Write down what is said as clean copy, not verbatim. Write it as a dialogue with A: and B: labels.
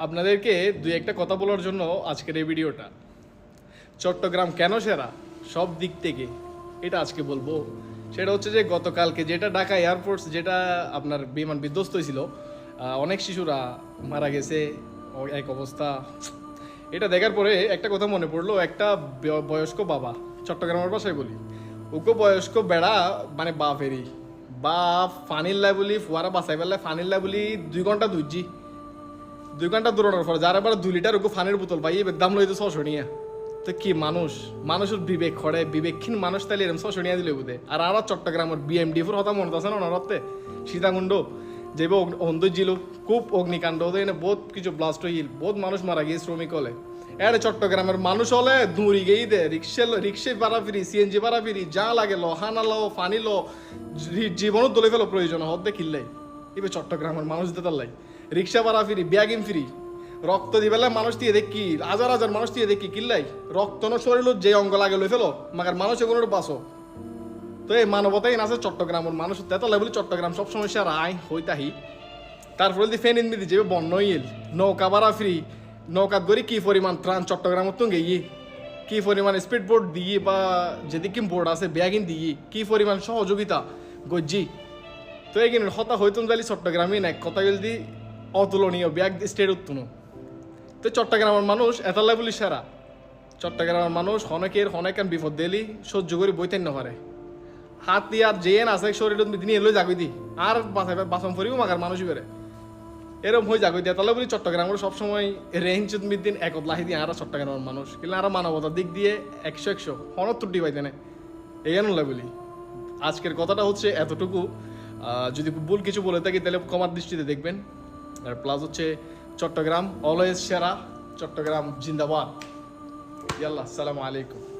A: আপনাদেরকে দুই একটা কথা বলার জন্য আজকের এই ভিডিওটা। চট্টগ্রাম কেন সেরা সব দিক থেকে এটা আজকে বলবো। সেটা হচ্ছে যে গতকালকে যেটা ঢাকা এয়ারপোর্ট যেটা আপনার বিমান বিধ্বস্ত হয়েছিল, অনেক শিশুরা মারা গেছে, এক অবস্থা। এটা দেখার পরে একটা কথা মনে পড়লো, একটা বয়স্ক বাবা, চট্টগ্রামের ভাষায় বলি, ওকে বয়স্ক বেড়া মানে বাপেরই বাপ ফানির লাই বলি ফুয়ারা বাঁচাই পেলে ফানির লাই বলি 2 ঘন্টা দুইজি 2 ঘন্টা দৌড়ানোর পর যার আবার 2 লিটার ওকে ফানির বোতল পাই এবার দাম লইতে 600 নিয়ে। তো কি মানুষের বিবেক খড়ে, বিবেকহীন মানুষ তাইলে এরকম 600 নিয়ে দিলে বুঝে। আর আমরা চট্টগ্রামের বিএমডি4 হতা মনে আছে না ওনারতে সীতাকুণ্ড যে অন্ধ ছিল, খুব অগ্নিকাণ্ড হতো, এনে বহুত কিছু ব্লাস্ট হইল, বহুত মানুষ মারা গিয়ে শ্রমিক হলে। এর চট্টগ্রামের মানুষ হলে দূরি গেই দে রিক্সায় ভাড়া ফিরি, সিএনজি ভাড়া ফিরি, যা লাগে লো হানা লো ফানি লো, জীবনও দলে ফেলো প্রয়োজন হদ্দে কিনলাই। এবার চট্টগ্রামের মানুষ দিতার লাই রিক্সা ভাড়া ফিরি, ব্যাগিন ফিরি, রক্ত দিবেলা মানুষ দিয়ে দেখি, হাজার হাজার মানুষ দিয়ে দেখি কিল্লাই রক্ত ন শরীর যে অঙ্গ লাগে লই ফেলো মাগার মানুষ এগুলো বাঁচো। তো এই মানবতাই আছে চট্টগ্রামের মানুষ তেতালাই বলি চট্টগ্রাম সব সমস্যা রায় হইতাহি। তারপরে যদি ফেন ইনবি যাবে বন্য ইল নৌকা ভাড়া ফ্রি, নৌকা গড়ি কি পরিমাণ ত্রাণ চট্টগ্রামের তো গেই, কি পরিমাণ স্পিড বোর্ড দিয়ে বা যেদিকে বোর্ড আছে ব্যাগিন দিয়ে কি পরিমাণ সহযোগিতা গজ্জি। তো এইখানে হতা হইতুন যালি চট্টগ্রামে না কথা বলদি অতুলনীয় ব্যাগ স্টেট উত্তুনো। তো চট্টগ্রামের মানুষ এতালাই বলি সেরা। চট্টগ্রামের মানুষ হনেকের বিপদ দিলি সহ্য করে বইতেন না পারে, হাত দিয়ে আর জেন আছে শরীর দিনে এলো জাগই দি আর বাসন ফরিও মাগার মানুষই বেড়ে এরকম হয়ে জাগই দিয়ে। তাহলে বলি চট্টগ্রামের সবসময় রেঞ্জ দিন একত লাহি দিয়ে আর চট্টগ্রামের মানুষ কিন্তু আর মানবতার দিক দিয়ে 100 হনত ত্রুটি পাইতে না এই আনলে বলি। আজকের কথাটা হচ্ছে এতটুকু। যদি ভুল কিছু বলে থাকি তাহলে কমার দৃষ্টিতে দেখবেন। আর প্লাস হচ্ছে চট্টগ্রাম অলওয়েজ সেরা, চট্টগ্রাম জিন্দাবাদ। ইয়াল্লাহ আসসালামু আলাইকুম।